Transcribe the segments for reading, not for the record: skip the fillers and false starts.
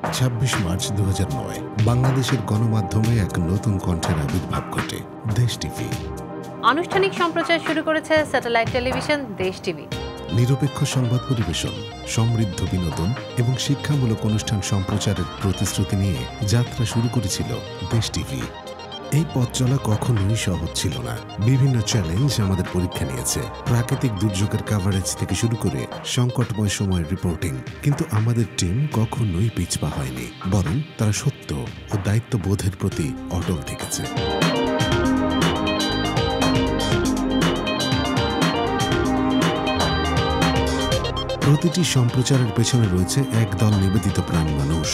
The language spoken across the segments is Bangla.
২৬ মার্চ ২০০৯ বাংলাদেশের গণমাধ্যমে এক নতুন কণ্ঠের আবির্ভাব ঘটে, দেশ টিভি। আনুষ্ঠানিক সম্প্রচার শুরু করেছে স্যাটেলাইট টেলিভিশন দেশ টিভি। নিরপেক্ষ সংবাদ পরিবেশন, সমৃদ্ধ বিনোদন এবং শিক্ষামূলক অনুষ্ঠান সম্প্রচারের প্রতিশ্রুতি নিয়ে যাত্রা শুরু করেছিল দেশ টিভি। এই পথ চলা কখনোই সহজ ছিল না। বিভিন্ন চ্যালেঞ্জ আমাদের পরীক্ষা নিয়েছে, প্রাকৃতিক দুর্যোগের কাভারেজ থেকে শুরু করে সংকটময় সময়ের রিপোর্টিং। কিন্তু আমাদের টিম কখনোই পিছপা হয়নি, বরং তারা সত্য ও দায়িত্ববোধের প্রতি অটল থেকেছে। প্রতিটি সম্প্রচারের পেছনে রয়েছে একদল নিবেদিত প্রাণ মানুষ।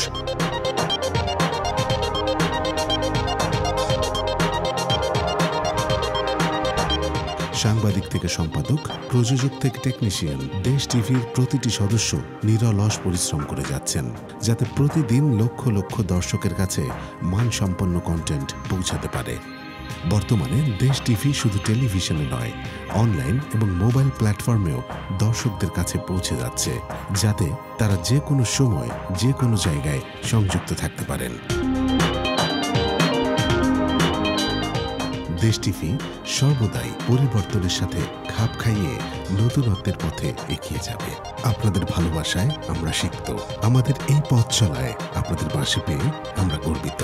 সাংবাদিক থেকে সম্পাদক, প্রযোজক থেকে টেকনিশিয়ান, দেশ টিভির প্রতিটি সদস্য নিরলস পরিশ্রম করে যাচ্ছেন, যাতে প্রতিদিন লক্ষ লক্ষ দর্শকের কাছে মানসম্পন্ন কন্টেন্ট পৌঁছাতে পারে। বর্তমানে দেশ টিভি শুধু টেলিভিশনে নয়, অনলাইন এবং মোবাইল প্ল্যাটফর্মেও দর্শকদের কাছে পৌঁছে যাচ্ছে, যাতে তারা যে কোনো সময় যে কোনো জায়গায় সংযুক্ত থাকতে পারেন। দেশ টিভি সর্বদাই পরিবর্তনের সাথে খাপ খাইয়ে নতুনত্বের পথে এগিয়ে যাবে। আপনাদের ভালোবাসায় আমরা সিক্ত। আমাদের এই পথ চলায় আপনাদের পাশে পেয়ে আমরা গর্বিত।